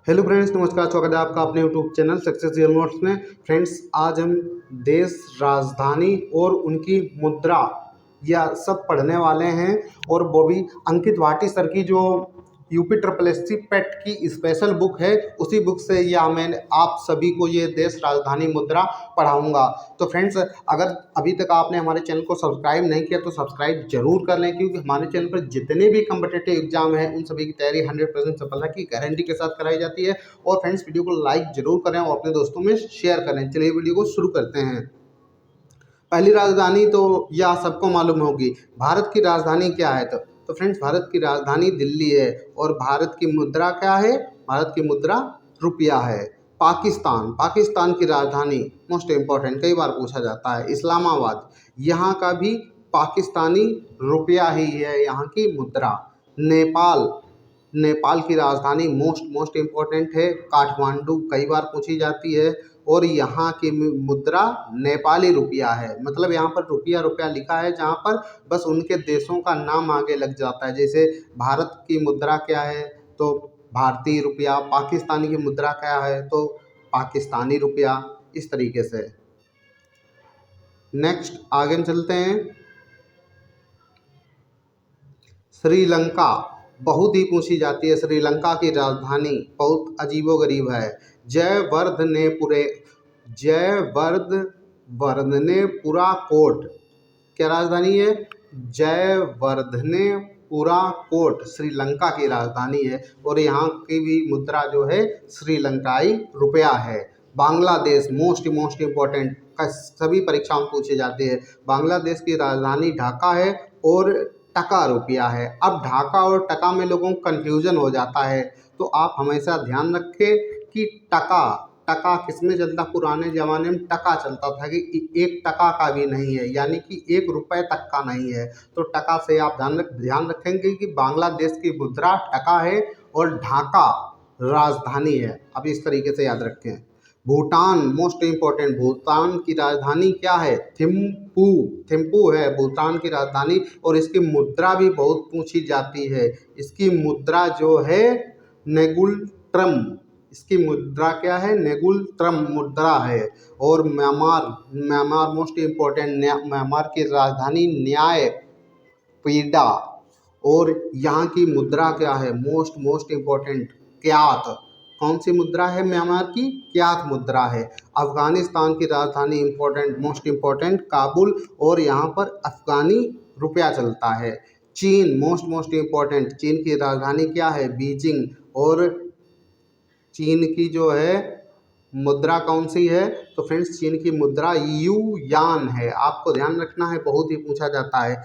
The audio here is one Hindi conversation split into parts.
हेलो फ्रेंड्स, नमस्कार। स्वागत है आपका अपने YouTube channel success real notes में। फ्रेंड्स, आज हम देश, राजधानी और उनकी मुद्रा या सब पढ़ने वाले हैं, और वो भी अंकित भाटी सर की जो यूपी ट्रिपल एस सी पेट की स्पेशल बुक है, उसी बुक से या मैं आप सभी को ये देश, राजधानी, मुद्रा पढ़ाऊंगा। तो फ्रेंड्स, अगर अभी तक आपने हमारे चैनल को सब्सक्राइब नहीं किया तो सब्सक्राइब जरूर कर लें, क्योंकि हमारे चैनल पर जितने भी कम्पिटेटिव एग्जाम हैं उन सभी की तैयारी 100% सफलता की गारंटी के साथ कराई जाती है। और फ्रेंड्स, वीडियो को लाइक जरूर करें और अपने दोस्तों में शेयर करें। चलिए वीडियो को शुरू करते हैं। पहली राजधानी तो या सबको मालूम होगी, भारत की राजधानी क्या है? तो फ्रेंड्स, भारत की राजधानी दिल्ली है। और भारत की मुद्रा क्या है? भारत की मुद्रा रुपया है। पाकिस्तान की राजधानी, मोस्ट इम्पोर्टेंट, कई बार पूछा जाता है, इस्लामाबाद। यहाँ का भी पाकिस्तानी रुपया ही है यहाँ की मुद्रा। नेपाल की राजधानी मोस्ट इम्पोर्टेंट है, काठमांडू, कई बार पूछी जाती है। और यहाँ की मुद्रा नेपाली रुपया है। मतलब यहाँ पर रुपया लिखा है, जहाँ पर बस उनके देशों का नाम आगे लग जाता है। जैसे भारत की मुद्रा क्या है तो भारतीय रुपया, पाकिस्तानी की मुद्रा क्या है तो पाकिस्तानी रुपया, इस तरीके से। नेक्स्ट आगे चलते हैं। श्रीलंका बहुत ही पूछी जाती है। श्रीलंका की राजधानी बहुत अजीबोगरीब है, जयवर्धनेपुरा कोट। क्या राजधानी है? जयवर्धनेपुरा कोट श्रीलंका की राजधानी है। और यहाँ की भी मुद्रा जो है श्रीलंकाई रुपया है। बांग्लादेश मोस्ट इम्पोर्टेंट, सभी परीक्षाओं में पूछे जाते हैं। बांग्लादेश की राजधानी ढाका है और टका रुपया है। अब ढाका और टका में लोगों को कन्फ्यूजन हो जाता है, तो आप हमेशा ध्यान रखें कि टका किसमें चलता? पुराने ज़माने में टका चलता था, कि एक टका का भी नहीं है, यानी कि 1 रुपये तक का नहीं है। तो टका से आप ध्यान रखेंगे कि बांग्लादेश की मुद्रा टका है और ढाका राजधानी है। अब इस तरीके से याद रखें। भूटान मोस्ट इम्पोर्टेंट, भूटान की राजधानी क्या है? थिम्पू है भूटान की राजधानी। और इसकी मुद्रा भी बहुत पूछी जाती है। इसकी मुद्रा जो है नेगुलट्रम। इसकी मुद्रा क्या है? नेगुलट्रम मुद्रा है। और म्यांमार मोस्ट इम्पोर्टेंट, म्यांमार की राजधानी न्यायपीडा। और यहाँ की मुद्रा क्या है? Most important, क्यात। कौन सी मुद्रा है? म्यांमार की क्यात मुद्रा है। अफगानिस्तान की राजधानी मोस्ट इम्पोर्टेंट, काबुल। और यहाँ पर अफगानी रुपया चलता है। चीन मोस्ट इम्पोर्टेंट, चीन की राजधानी क्या है? बीजिंग। और चीन की जो है मुद्रा कौन सी है? तो फ्रेंड्स, चीन की मुद्रा युआन है। आपको ध्यान रखना है, बहुत ही पूछा जाता है।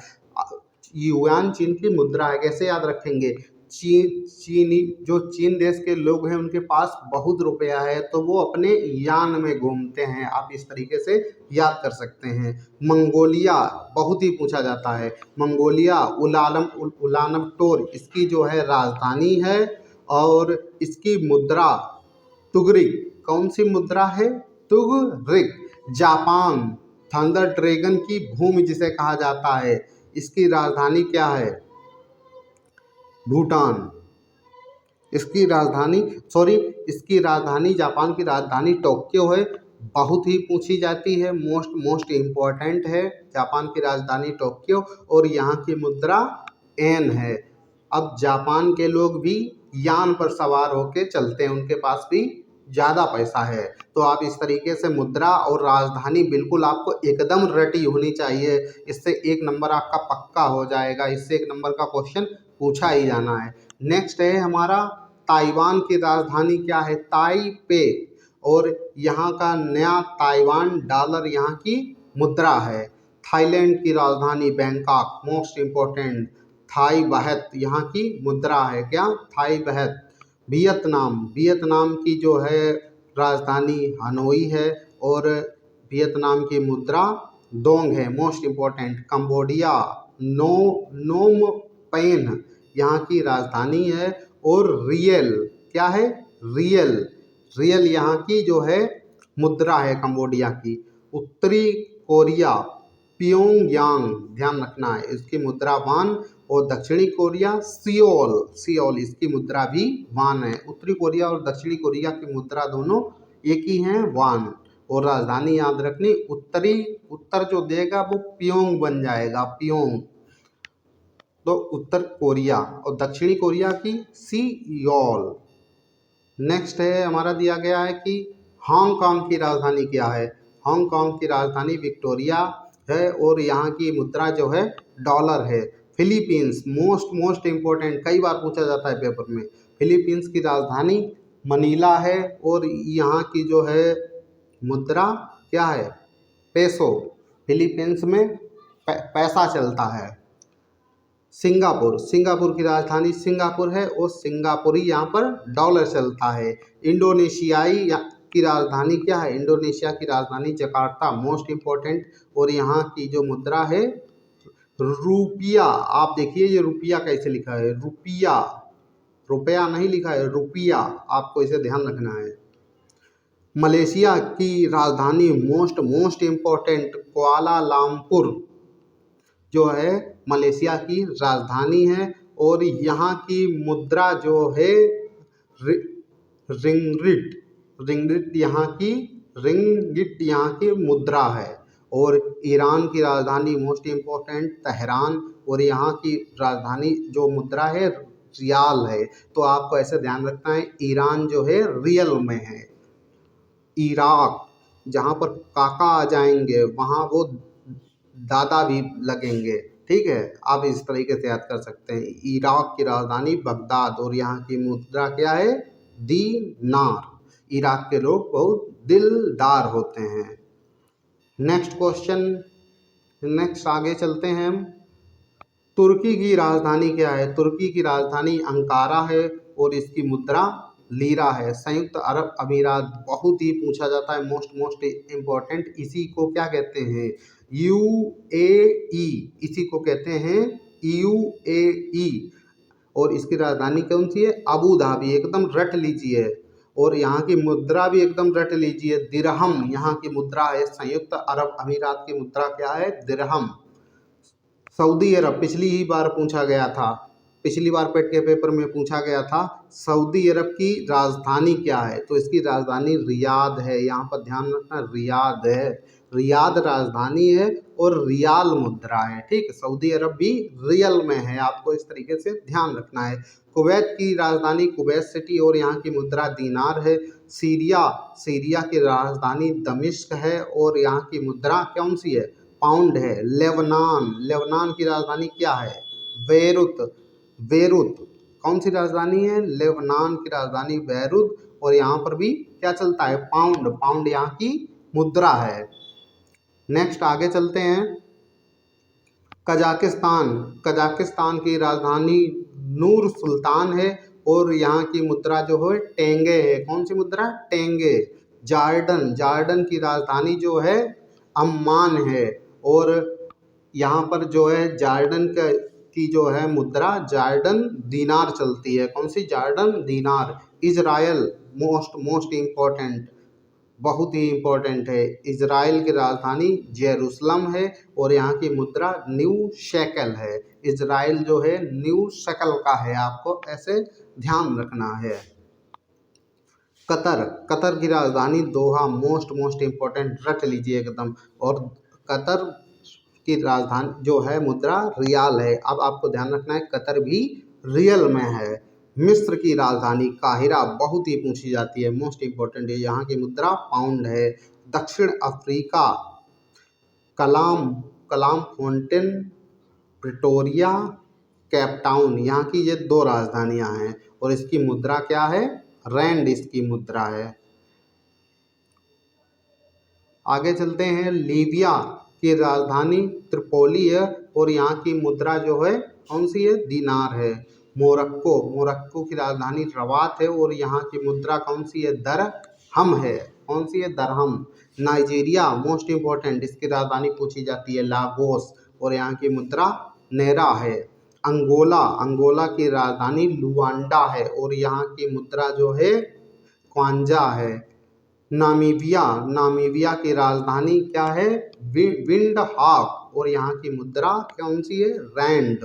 युआन चीन की मुद्रा है। कैसे याद रखेंगे? चीन देश के लोग हैं, उनके पास बहुत रुपया है, तो वो अपने यान में घूमते हैं। आप इस तरीके से याद कर सकते हैं। मंगोलिया बहुत ही पूछा जाता है। मंगोलिया उलानबटोर इसकी जो है राजधानी है। और इसकी मुद्रा तुगरिक। कौन सी मुद्रा है? तुगरिक। जापान थंडर ड्रैगन की भूमि जिसे कहा जाता है, इसकी राजधानी क्या है? भूटान। इसकी राजधानी जापान की राजधानी टोक्यो है। बहुत ही पूछी जाती है, मोस्ट इम्पोर्टेंट है जापान की राजधानी टोक्यो। और यहाँ की मुद्रा एन है। अब जापान के लोग भी यान पर सवार होकर चलते हैं, उनके पास भी ज़्यादा पैसा है। तो आप इस तरीके से मुद्रा और राजधानी बिल्कुल आपको एकदम रटी होनी चाहिए। इससे 1 नंबर आपका पक्का हो जाएगा। इससे 1 नंबर का क्वेश्चन पूछा ही जाना है। नेक्स्ट है हमारा, ताइवान की राजधानी क्या है? ताइपे। और यहाँ का नया ताइवान डॉलर यहाँ की मुद्रा है। थाईलैंड की राजधानी बैंकॉक, मोस्ट इम्पोर्टेंट, थाई बहत यहाँ की मुद्रा है। क्या? थाई बहत। वियतनाम की जो है राजधानी हनोई है। और वियतनाम की मुद्रा डोंग है, most important. Cambodia Phnom Penh यहाँ की राजधानी है। और रियल क्या है? रियल यहाँ की जो है मुद्रा है कंबोडिया की। उत्तरी कोरिया प्योंगयांग, ध्यान रखना है, इसकी मुद्रा वान। और दक्षिणी कोरिया सियोल, सियोल इसकी मुद्रा भी वान है। उत्तरी कोरिया और दक्षिणी कोरिया की मुद्रा दोनों एक ही हैं, वान। और राजधानी याद रखनी, उत्तर जो देगा वो प्योंग बन जाएगा, प्योंग। तो उत्तर कोरिया और दक्षिणी कोरिया की सियोल। नेक्स्ट है हमारा दिया गया है कि हांगकांग की राजधानी क्या है। हांगकांग की राजधानी विक्टोरिया है और यहाँ की मुद्रा जो है डॉलर है। फिलीपींस, मोस्ट इम्पोर्टेंट, कई बार पूछा जाता है पेपर में। फिलीपींस की राजधानी मनीला है और यहाँ की जो है मुद्रा क्या है, पेसो। फिलीपींस में पैसा चलता है। सिंगापुर, सिंगापुर की राजधानी सिंगापुर है और सिंगापुरी यहाँ पर डॉलर चलता है। इंडोनेशियाई की राजधानी क्या है, इंडोनेशिया की राजधानी जकार्ता, मोस्ट इम्पोर्टेंट। और यहाँ की जो मुद्रा है रुपिया। आप देखिए ये रुपिया कैसे लिखा है, रुपिया, रुपया नहीं लिखा है, रुपिया, आपको इसे ध्यान रखना है। मलेशिया की राजधानी मोस्ट इम्पोर्टेंट कुआलालंपुर जो है मलेशिया की राजधानी है और यहाँ की मुद्रा जो है रिंगिट, रिंगिट यहाँ की मुद्रा है। और ईरान की राजधानी मोस्ट इम्पोर्टेंट तेहरान और यहाँ की राजधानी जो मुद्रा है रियाल है। तो आपको ऐसे ध्यान रखना है, ईरान जो है रियल में है। इराक, जहाँ पर काका आ जाएंगे वहाँ वो दादा भी लगेंगे, ठीक है, आप इस तरीके से याद कर सकते हैं। इराक की राजधानी बगदाद और यहाँ की मुद्रा क्या है, दीनार। इराक के लोग बहुत दिलदार होते हैं। नेक्स्ट क्वेश्चन, नेक्स्ट आगे चलते हैं हम। तुर्की की राजधानी क्या है। तुर्की की राजधानी अंकारा है और इसकी मुद्रा लीरा है। संयुक्त अरब अमीरात, बहुत ही पूछा जाता है, मोस्ट इम्पोर्टेंट। इसी को क्या कहते हैं, यूएई, इसी को कहते हैं यूएई। और इसकी राजधानी कौन सी है, अबू धाबी, एकदम रट लीजिए। और यहाँ की मुद्रा भी एकदम रट लीजिए, दिरहम यहाँ की मुद्रा है। संयुक्त अरब अमीरात की मुद्रा क्या है, दिरहम। सऊदी अरब, पिछली ही बार पूछा गया था, पिछली बार पेट के पेपर में पूछा गया था, सऊदी अरब की राजधानी क्या है। तो इसकी राजधानी रियाद है, यहाँ पर ध्यान रखना, रियाद है, रियाद राजधानी है और रियाल मुद्रा है, ठीक। सऊदी अरब भी रियल में है, आपको इस तरीके से ध्यान रखना है। कुवैत की राजधानी कुवैत सिटी और यहाँ की मुद्रा दीनार है। सीरिया की राजधानी दमिश्क है और यहाँ की मुद्रा कौन सी है, पाउंड है। लेबनान की राजधानी क्या है, बेरूत, कौन सी राजधानी है, लेबनान की राजधानी बेरूत और यहाँ पर भी क्या चलता है, पाउंड यहाँ की मुद्रा है। नेक्स्ट आगे चलते हैं। कजाकिस्तान की राजधानी नूर सुल्तान है और यहाँ की मुद्रा जो है टेंगे है। कौन सी मुद्रा, टेंगे। जॉर्डन की राजधानी जो है अम्मान है और यहाँ पर जो है जॉर्डन की जो है मुद्रा जॉर्डन दीनार चलती है। कौन सी, जॉर्डन दीनार। इजराइल, मोस्ट इम्पोर्टेंट, बहुत ही इम्पोर्टेंट है। इजराइल की राजधानी जेरूसलम है और यहाँ की मुद्रा न्यू शेकल है। इजराइल जो है न्यू शेकल का है, आपको ऐसे ध्यान रखना है। कतर की राजधानी दोहा, मोस्ट इम्पोर्टेंट, रट लीजिए एकदम। और कतर की राजधानी जो है मुद्रा रियाल है। अब आपको ध्यान रखना है कतर भी रियल में है। मिस्र की राजधानी काहिरा, बहुत ही पूछी जाती है, मोस्ट इम्पोर्टेंट है, यहाँ की मुद्रा पाउंड है। दक्षिण अफ्रीका कलाम फोंटेन, प्रिटोरिया, कैपटाउन, यहाँ की ये 2 राजधानियाँ हैं और इसकी मुद्रा क्या है, रैंड इसकी मुद्रा है। आगे चलते हैं। लीबिया की राजधानी त्रिपोली है और यहाँ की मुद्रा जो है कौन सी है, दीनार है। मोरक्को की राजधानी रबात है और यहाँ की मुद्रा कौन सी है, दरहम है। कौन सी है, दरहम। नाइजीरिया, मोस्ट इम्पोर्टेंट, इसकी राजधानी पूछी जाती है लागोस और यहाँ की मुद्रा नेरा है। अंगोला की राजधानी लुआंडा है और यहाँ की मुद्रा जो है क्वांजा है। नामीबिया की राजधानी क्या है, विंड हॉक और यहाँ की मुद्रा कौन सी है, रैंड।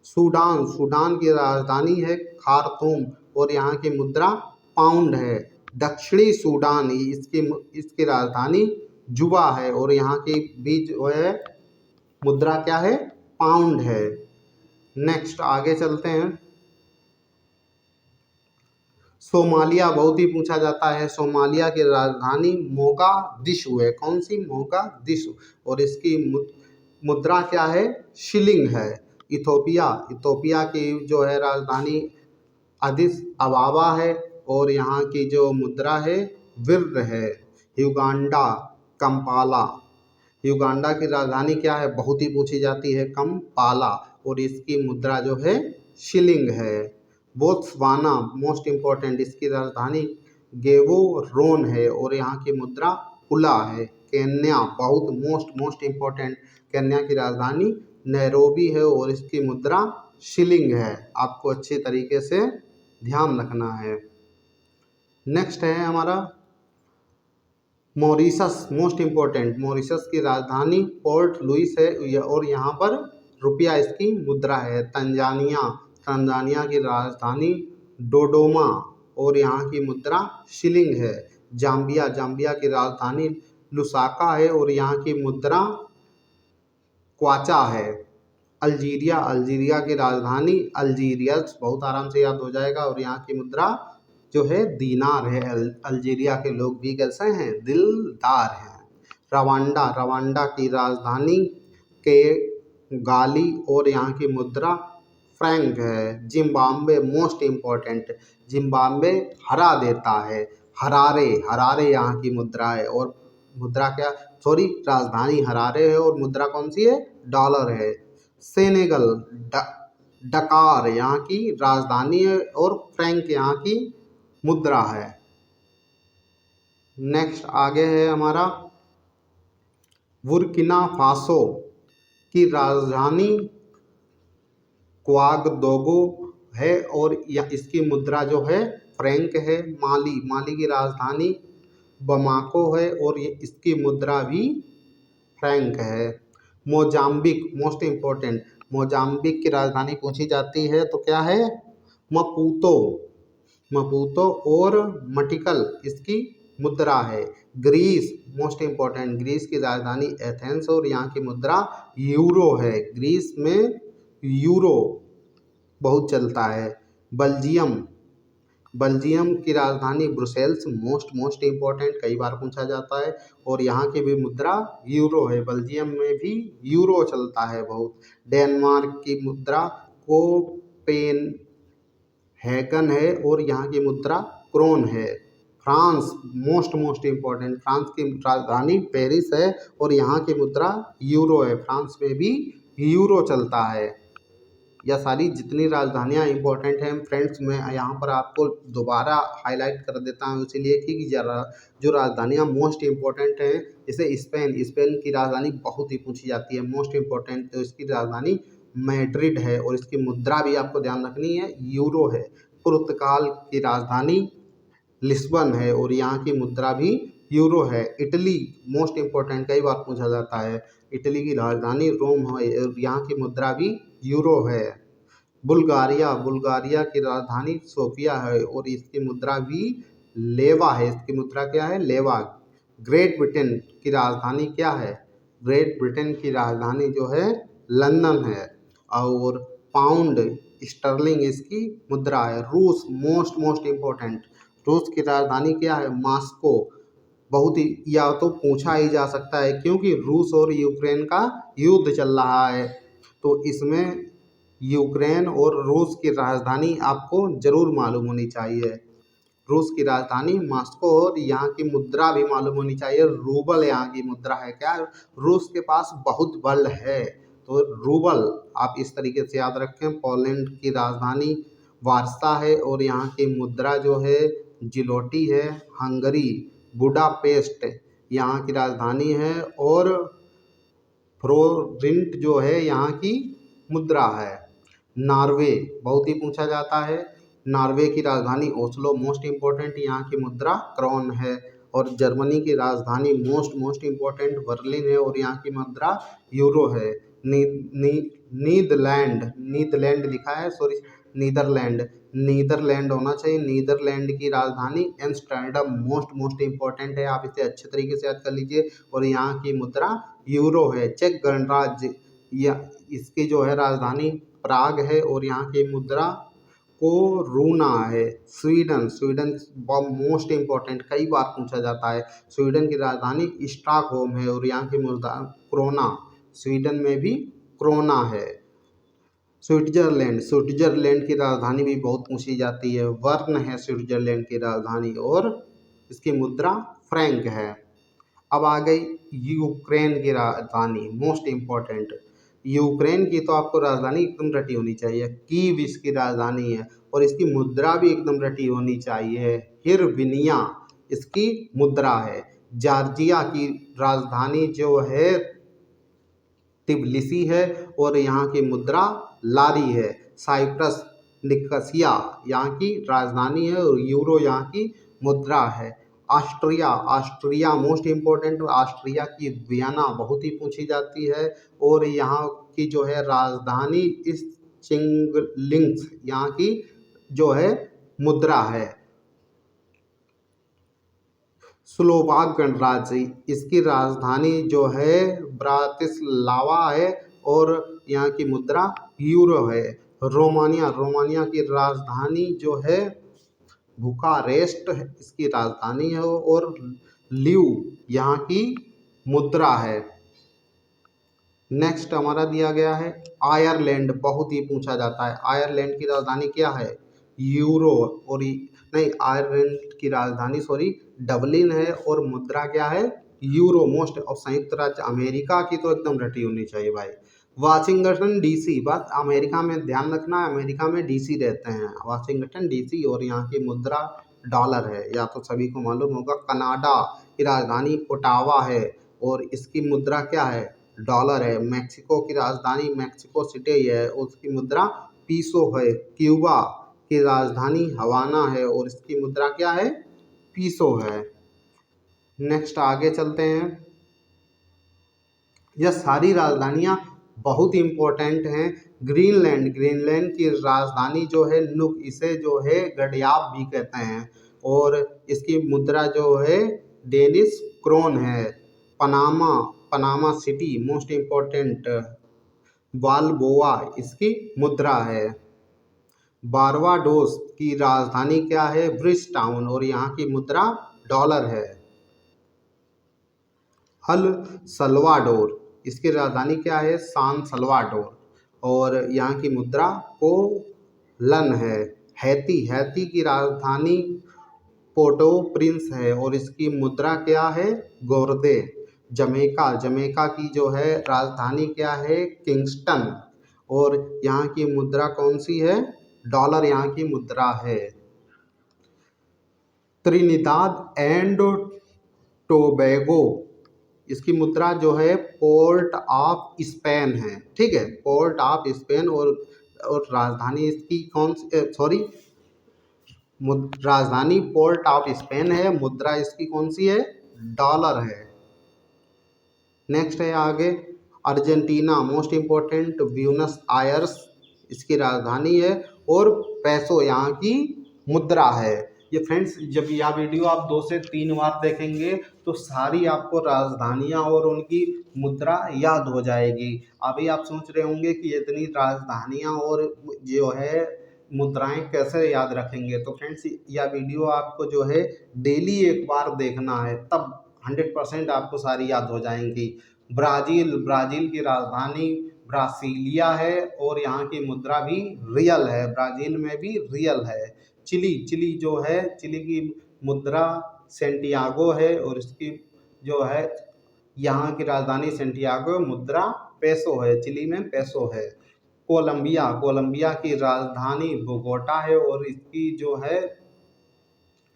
सूडान, सूडान की राजधानी है खार्तूम और यहाँ की मुद्रा पाउंड है। दक्षिणी सूडान, इसकी राजधानी जुबा है और यहाँ की भी जो है मुद्रा क्या है, पाउंड है। नेक्स्ट आगे चलते हैं। सोमालिया बहुत ही पूछा जाता है। सोमालिया की राजधानी मोगादिशु है। कौन सी? मोगादिशु। और इसकी मुद्रा क्या है, शिलिंग है। इथोपिया, इथोपिया की जो है राजधानी अदिस अबाबा है और यहाँ की जो मुद्रा है विर्र है। युगांडा, कंपाला, युगांडा की राजधानी क्या है, बहुत ही पूछी जाती है, कंपाला और इसकी मुद्रा जो है शिलिंग है। बोत्सवाना मोस्ट इम्पोर्टेंट, इसकी राजधानी गेवोरोन है और यहाँ की मुद्रा पुला है। केन्या बहुत मोस्ट इम्पोर्टेंट, केन्या की राजधानी नैरोबी है और इसकी मुद्रा शिलिंग है। आपको अच्छे तरीके से ध्यान रखना है। नेक्स्ट है हमारा मॉरिशस, मोस्ट इम्पोर्टेंट, मॉरिशस की राजधानी पोर्ट लुइस है और यहाँ पर रुपया इसकी मुद्रा है। तंजानिया, तंजानिया की राजधानी डोडोमा और यहाँ की मुद्रा शिलिंग है। जाम्बिया, जाम्बिया की राजधानी लुसाका है और यहाँ की मुद्रा क्वाचा है। अल्जीरिया, अल्जीरिया की राजधानी अल्जीरियस, बहुत आराम से याद हो जाएगा और यहाँ की मुद्रा जो है दीनार है। अल्जीरिया के लोग भी कैसे हैं, दिलदार हैं। रवांडा, रवांडा की राजधानी के गाली और यहाँ की मुद्रा फ्रैंक है। जिम्बाब्वे मोस्ट इम्पोर्टेंट, जिम्बाब्वे हरा देता है। हरारे, हरारे यहाँ की मुद्रा है और मुद्रा क्या, सॉरी राजधानी हरारे है और मुद्रा कौन सी है, डॉलर है। सेनेगल, डकार यहाँ की राजधानी है और फ्रैंक यहाँ की मुद्रा है। नेक्स्ट आगे है हमारा बुर्किना फासो की राजधानी क्वागदोगो है और इसकी मुद्रा जो है फ्रैंक है। माली, माली की राजधानी बमाको है और इसकी मुद्रा भी फ्रैंक है। मोजाम्बिक मोस्ट इम्पोर्टेंट, मोजाम्बिक की राजधानी पूछी जाती है तो क्या है, मपूतो, मपूतो और मटिकल इसकी मुद्रा है। ग्रीस मोस्ट इम्पोर्टेंट, ग्रीस की राजधानी एथेंस और यहाँ की मुद्रा यूरो है। ग्रीस में यूरो बहुत चलता है। बेल्जियम, बेल्जियम की राजधानी ब्रुसेल्स, मोस्ट इम्पोर्टेंट, कई बार पूछा जाता है और यहाँ की भी मुद्रा यूरो है। बेल्जियम में भी यूरो चलता है बहुत। डेनमार्क की मुद्रा कोपेनहेगन है और यहाँ की मुद्रा क्रोन है। फ्रांस मोस्ट इम्पोर्टेंट, फ्रांस की राजधानी पेरिस है और यहाँ की मुद्रा यूरो है। फ्रांस में भी यूरो चलता है। यह सारी जितनी राजधानियाँ इंपॉर्टेंट हैं फ्रेंड्स, मैं यहाँ पर आपको दोबारा हाईलाइट कर देता हूँ इसलिए कि जो राजधानियाँ मोस्ट इम्पोर्टेंट हैं, जैसे स्पेन, स्पेन की राजधानी बहुत ही पूछी जाती है, मोस्ट इम्पोर्टेंट, तो इसकी राजधानी मैड्रिड है और इसकी मुद्रा भी आपको ध्यान रखनी है, यूरो है। पुर्तगाल की राजधानी लिस्बन है और यहाँ की मुद्रा भी यूरो है। इटली मोस्ट इम्पोर्टेंट, कई बार पूछा जाता है, इटली की राजधानी रोम है और यहाँ की मुद्रा भी यूरो है। बुल्गारिया, बुल्गारिया की राजधानी सोफिया है और इसकी मुद्रा भी लेवा है। इसकी मुद्रा क्या है, लेवा। ग्रेट ब्रिटेन की राजधानी क्या है, ग्रेट ब्रिटेन की राजधानी जो है लंदन है और पाउंड स्टर्लिंग इसकी मुद्रा है। रूस मोस्ट इम्पोर्टेंट, रूस की राजधानी क्या है, मॉस्को। बहुत ही या तो पूछा ही जा सकता है क्योंकि रूस और यूक्रेन का युद्ध चल रहा है, तो इसमें यूक्रेन और रूस की राजधानी आपको जरूर मालूम होनी चाहिए। रूस की राजधानी मॉस्को और यहाँ की मुद्रा भी मालूम होनी चाहिए, रूबल यहाँ की मुद्रा है। क्या रूस के पास बहुत बल है, तो रूबल आप इस तरीके से याद रखें। पोलैंड की राजधानी वार्सा है और यहाँ की मुद्रा जो है जिलोटी है। हंगरी बुडापेस्ट यहाँ की राजधानी है और फ्लोरिंट जो है यहाँ की मुद्रा है। नॉर्वे बहुत ही पूछा जाता है, नॉर्वे की राजधानी ओस्लो, मोस्ट इम्पोर्टेंट, यहाँ की मुद्रा क्रोन है। और जर्मनी की राजधानी मोस्ट इम्पोर्टेंट बर्लिन है और यहाँ की मुद्रा यूरो है। नी, नी, नीदरलैंड, नीदरलैंड लिखा है, सॉरी, नीदरलैंड, नीदरलैंड होना चाहिए। नीदरलैंड की राजधानी एम्स्टर्डम, मोस्ट मोस्ट इंपॉर्टेंट है, आप इसे अच्छे तरीके से याद कर लीजिए। और यहाँ की मुद्रा यूरो है। चेक गणराज्य, या इसकी जो है राजधानी प्राग है और यहाँ की मुद्रा कोरोना है। स्वीडन, स्वीडन मोस्ट इंपॉर्टेंट, कई बार पूछा जाता है। स्वीडन की राजधानी स्टॉकहोम है और यहाँ की मुद्रा क्रोना, स्वीडन में भी क्रोना है। स्विट्जरलैंड, स्विट्जरलैंड की राजधानी भी बहुत पूछी जाती है, बर्न है स्विट्जरलैंड की राजधानी और इसकी मुद्रा फ्रैंक है। अब आ गई यूक्रेन की राजधानी, मोस्ट इम्पोर्टेंट। यूक्रेन की तो आपको राजधानी एकदम रटी होनी चाहिए, कीव इसकी राजधानी है और इसकी मुद्रा भी एकदम रटी होनी चाहिए, हिरविनिया इसकी मुद्रा है। जॉर्जिया की राजधानी जो है तिब्लिसी है और यहाँ की मुद्रा लारी है। साइप्रस, निकोसिया यहाँ की राजधानी है और यूरो यहाँ की मुद्रा है। Austria, Austria most important, Austria की वियना बहुत ही पूछी जाती है और यहाँ की जो है राजधानी इस चिंगलिंग्स यहाँ की जो है मुद्रा है। स्लोवाक गणराज्य, इसकी राजधानी जो है ब्रातिस्लावा है और यहाँ की मुद्रा यूरो है। रोमानिया, रोमानिया की राजधानी जो है बुखारेस्ट इसकी राजधानी है और ल्यू यहाँ की मुद्रा है। नेक्स्ट हमारा दिया गया है आयरलैंड, बहुत ही पूछा जाता है। आयरलैंड की राजधानी क्या है? यूरो, और नहीं, आयरलैंड की राजधानी सॉरी डबलिन है और मुद्रा क्या है? Euro most. और संयुक्त राज्य अमेरिका की तो एकदम रटी होनी चाहिए भाई, वाशिंगटन डीसी। बस अमेरिका में ध्यान रखना, अमेरिका में डीसी रहते हैं, वाशिंगटन डीसी, और यहाँ की मुद्रा डॉलर है, या तो सभी को मालूम होगा। कनाडा की राजधानी ओटावा है और इसकी मुद्रा क्या है? डॉलर है। मैक्सिको की राजधानी मैक्सिको सिटी है, उसकी मुद्रा पीसो है। क्यूबा की राजधानी हवाना है और इसकी मुद्रा क्या है? पीसो है। नेक्स्ट आगे चलते हैं। यह सारी राजधानियां बहुत इम्पोर्टेंट हैं। ग्रीनलैंड, ग्रीनलैंड की राजधानी जो है नुक, इसे जो है गडयाप भी कहते हैं और इसकी मुद्रा जो है डेनिश क्रोन है। Panama, Panama City most important, Balboa इसकी मुद्रा है। बारबाडोस की राजधानी क्या है? ब्रिज टाउन और यहाँ की मुद्रा डॉलर है। अल सल्वाडोर, इसकी राजधानी क्या है? सान सल्वाडोर और यहाँ की मुद्रा कोलन है। हैती, हैती की राजधानी पोर्टो प्रिंस है और इसकी मुद्रा क्या है? गोर्दे। जमैका, जमैका की जो है राजधानी क्या है? किंगस्टन और यहाँ की मुद्रा कौन सी है? डॉलर यहाँ की मुद्रा है। त्रिनिदाद एंड टोबैगो, इसकी मुद्रा जो है पोर्ट ऑफ स्पेन है, ठीक है, पोर्ट ऑफ स्पेन, और राजधानी इसकी कौन सी, सॉरी, राजधानी पोर्ट ऑफ स्पेन है, मुद्रा इसकी कौन सी है? डॉलर है। नेक्स्ट है आगे Argentina, most important, Buenos Aires इसकी राजधानी है और पैसो यहाँ की मुद्रा है। ये फ्रेंड्स, जब यह वीडियो आप 2 से 3 बार देखेंगे तो सारी आपको राजधानियाँ और उनकी मुद्रा याद हो जाएगी। अभी आप सोच रहे होंगे कि इतनी राजधानियाँ और जो है मुद्राएं कैसे याद रखेंगे, तो फ्रेंड्स यह वीडियो आपको जो है डेली एक बार देखना है, तब 100% आपको सारी याद हो जाएंगी। ब्राज़ील, ब्राज़ील की राजधानी ब्रासीलिया है और यहाँ की मुद्रा भी रियल है, ब्राज़ील में भी रियल है। चिली, चिली जो है, चिली की मुद्रा सेंटियागो है और इसकी जो है यहाँ की राजधानी सेंटियागो, मुद्रा पेसो है, चिली में पेसो है। कोलंबिया, कोलंबिया की राजधानी बोगोटा है और इसकी जो है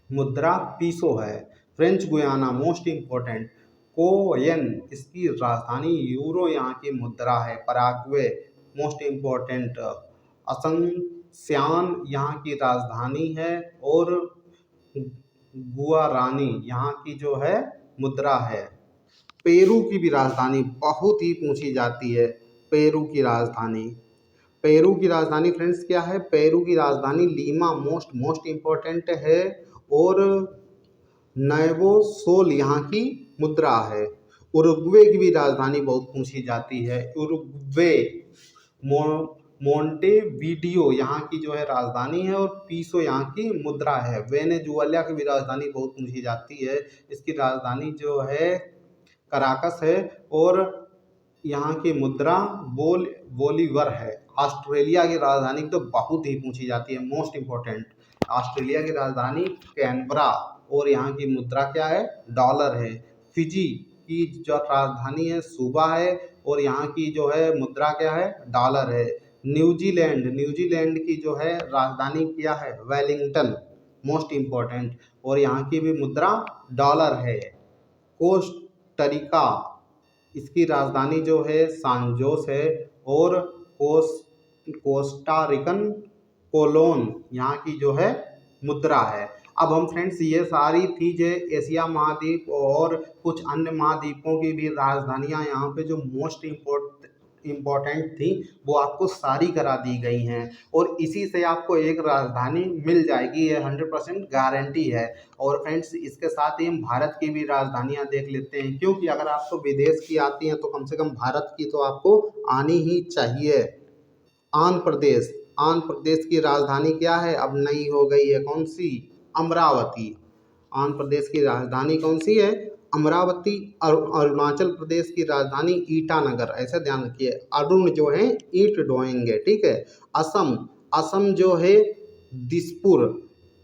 मुद्रा पीसो है। French Guiana, most important, coin इसकी राजधानी यूरो यहाँ की मुद्रा है। पराग्वे, मोस्ट इम्पोर्टेंट, असंस्यान यहाँ की राजधानी है और गुआरानी यहाँ की जो है मुद्रा है। पेरू की भी राजधानी बहुत ही पूछी जाती है, पेरू की राजधानी। पेरू की राजधानी फ्रेंड्स क्या है? पेरू की राजधानी लीमा मोस्ट इम्पोर्टेंट है। और नैवो सोल यहाँ की मुद्रा है। उरुग्वे की भी राजधानी बहुत पूछी जाती है। उरुग्वे मोंटेवीडियो यहाँ की जो है राजधानी है और पीसो यहाँ की मुद्रा है। वेनेजुएला की भी राजधानी बहुत पूछी जाती है। इसकी राजधानी जो है कराकस है और यहाँ की मुद्रा बोलीवर है। ऑस्ट्रेलिया की राजधानी तो बहुत ही पूछी जाती है, मोस्ट इम्पोर्टेंट। ऑस्ट्रेलिया की राजधानी कैनबरा और यहाँ की मुद्रा क्या है? डॉलर है। फिजी की जो राजधानी है सूबा है और यहाँ की जो है मुद्रा क्या है? डॉलर है। न्यूजीलैंड की जो है राजधानी क्या है? वेलिंगटन, मोस्ट इम्पोर्टेंट, और यहाँ की भी मुद्रा डॉलर है। कोस्टरिका, इसकी राजधानी जो है सांजोस है और कोस्टा रिकन कोलोन यहाँ की जो है मुद्रा है। अब हम फ्रेंड्स ये सारी चीजें एशिया महाद्वीप और कुछ अन्य महाद्वीपों की भी राजधानियां यहाँ पे जो मोस्ट इम्पोर्टेंट थी वो आपको सारी करा दी गई हैं और इसी से आपको एक राजधानी मिल जाएगी, ये 100% गारंटी है। और फ्रेंड्स इसके साथ ही हम भारत की भी राजधानियां देख लेते हैं, क्योंकि अगर आपको विदेश की आती हैं तो कम से कम भारत की तो आपको आनी ही चाहिए। आंध्र प्रदेश की राजधानी क्या है? अब नई हो गई है, कौन सी? अमरावती। आंध्र प्रदेश की राजधानी कौन सी है? अमरावती। अरुणाचल प्रदेश की राजधानी ईटानगर, ऐसे ध्यान रखिए। अरुण जो है ईंट ढोएंगे, ठीक है। असम जो है दिसपुर,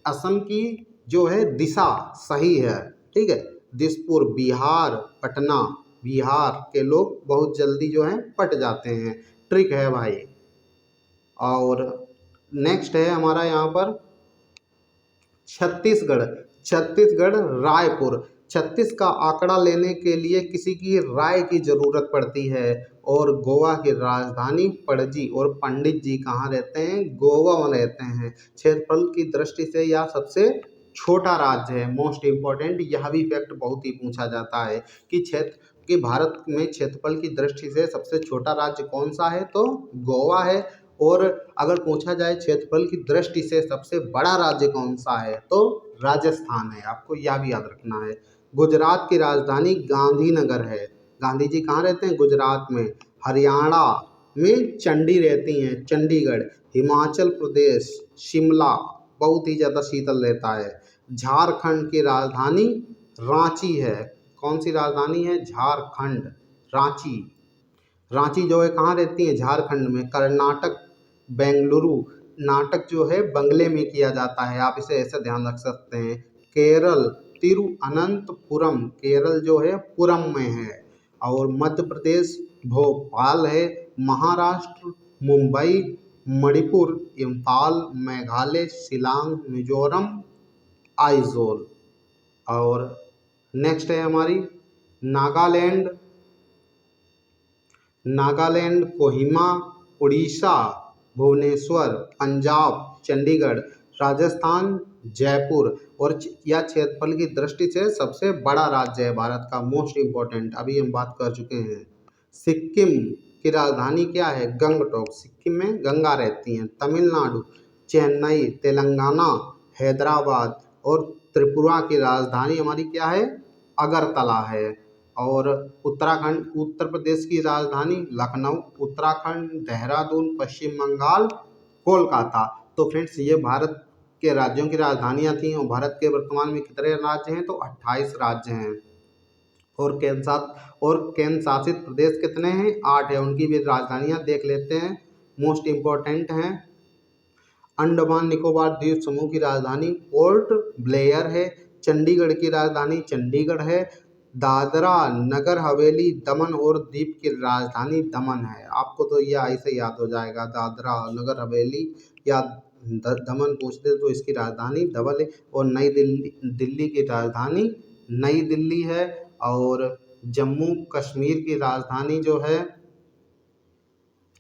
असम की जो है दिशा सही है, ठीक है। दिसपुर। बिहार, पटना, बिहार के लोग बहुत जल्दी जो है पट जाते हैं, ट्रिक है भाई। और नेक्स्ट है हमारा यहाँ पर छत्तीसगढ़ रायपुर। 36 का आंकड़ा लेने के लिए किसी की राय की जरूरत पड़ती है। और गोवा की राजधानी पणजी, और पंडित जी कहाँ रहते हैं? गोवा में रहते हैं। क्षेत्रफल की दृष्टि से यह सबसे छोटा राज्य है, मोस्ट इम्पोर्टेंट। यह भी फैक्ट बहुत ही पूछा जाता है कि भारत में क्षेत्रफल की दृष्टि से सबसे छोटा राज्य कौन सा है? तो गोवा है। और अगर पूछा जाए क्षेत्रफल की दृष्टि से सबसे बड़ा राज्य कौन सा है? तो राजस्थान है, आपको यह भी याद रखना है। गुजरात की राजधानी गांधीनगर है। गांधी जी कहाँ रहते हैं? गुजरात में। हरियाणा में चंडी रहती हैं, चंडीगढ़। हिमाचल प्रदेश शिमला, बहुत ही ज़्यादा शीतल रहता है। झारखंड की राजधानी रांची है। कौन सी राजधानी है? झारखंड, रांची। रांची जो है कहाँ रहती है? झारखंड में। कर्नाटक बेंगलुरु, नाटक जो है बंगले में किया जाता है, आप इसे ऐसे ध्यान रख सकते हैं। केरल तिरुअनंतपुरम, केरल जो है पुरम में है। और मध्य प्रदेश भोपाल है। महाराष्ट्र मुंबई, मणिपुर इम्फाल, मेघालय शिलांग, मिजोरम आइजोल। और नेक्स्ट है हमारी नागालैंड कोहिमा, उड़ीसा भुवनेश्वर, पंजाब चंडीगढ़, राजस्थान जयपुर। और यह क्षेत्रफल की दृष्टि से सबसे बड़ा राज्य है भारत का, मोस्ट इम्पोर्टेंट, अभी हम बात कर चुके हैं। सिक्किम की राजधानी क्या है? गंगटोक, सिक्किम में गंगा रहती हैं। तमिलनाडु चेन्नई, तेलंगाना हैदराबाद, और त्रिपुरा की राजधानी हमारी क्या है? अगरतला है। और उत्तर प्रदेश की राजधानी लखनऊ, उत्तराखंड देहरादून, पश्चिम बंगाल कोलकाता। तो फ्रेंड्स ये भारत के राज्यों की राजधानियां थी। और भारत के वर्तमान में कितने राज्य हैं? तो 28 राज्य हैं। और केंद्र शासित प्रदेश कितने हैं? 8 है। उनकी भी राजधानियां देख लेते हैं, मोस्ट इम्पोर्टेंट हैं। अंडमान निकोबार द्वीप समूह की राजधानी पोर्ट ब्लेयर है। चंडीगढ़ की राजधानी चंडीगढ़ है। दादरा नगर हवेली दमन और दीव की राजधानी दमन है। आपको तो यह ऐसे याद हो जाएगा, दादरा नगर हवेली या दमन पूछते तो इसकी राजधानी धवल है। और दिल्ली की राजधानी नई दिल्ली है। और जम्मू कश्मीर की राजधानी जो है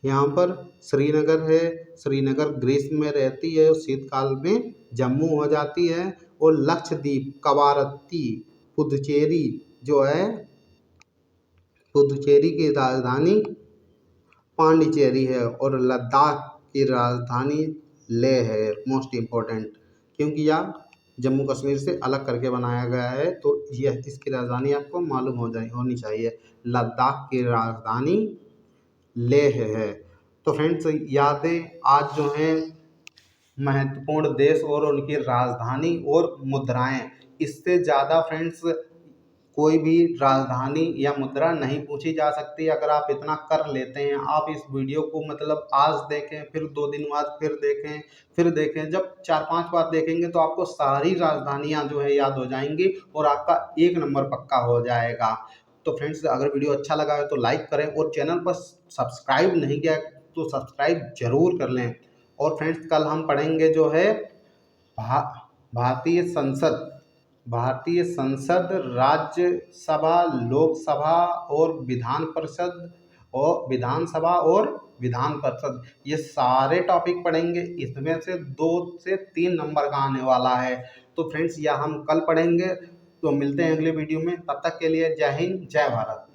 यहाँ पर श्रीनगर है। श्रीनगर ग्रीष्म में रहती है और शीतकाल में जम्मू हो जाती है। और लक्षद्वीप कवारत्ती पुदुचेरी जो है, पुदुचेरी की राजधानी पांडिचेरी है और लद्दाख की राजधानी लेह है। मोस्ट इम्पोर्टेंट, क्योंकि यह जम्मू कश्मीर से अलग करके बनाया गया है, तो यह इसकी राजधानी आपको मालूम होनी चाहिए। लद्दाख की राजधानी लेह है। तो फ्रेंड्स, यादें आज जो हैं महत्वपूर्ण देश और उनकी राजधानी और मुद्राएं, इससे ज़्यादा फ्रेंड्स कोई भी राजधानी या मुद्रा नहीं पूछी जा सकती। अगर आप इतना कर लेते हैं, आप इस वीडियो को मतलब आज देखें, फिर 2 दिन बाद फिर देखें, जब 4-5 बार देखेंगे तो आपको सारी राजधानियां जो है याद हो जाएंगी और आपका 1 नंबर पक्का हो जाएगा। तो फ्रेंड्स, अगर वीडियो अच्छा लगा है तो लाइक करें और चैनल पर सब्सक्राइब नहीं किया है तो सब्सक्राइब जरूर कर लें। और फ्रेंड्स, कल हम पढ़ेंगे जो है भा, भारतीय संसद राज्यसभा, लोकसभा और विधानसभा और विधान परिषद, ये सारे टॉपिक पढ़ेंगे। इसमें से 2 से 3 नंबर का आने वाला है। तो फ्रेंड्स, यह हम कल पढ़ेंगे। तो मिलते हैं अगले वीडियो में, तब तक के लिए जय हिंद, जय भारत।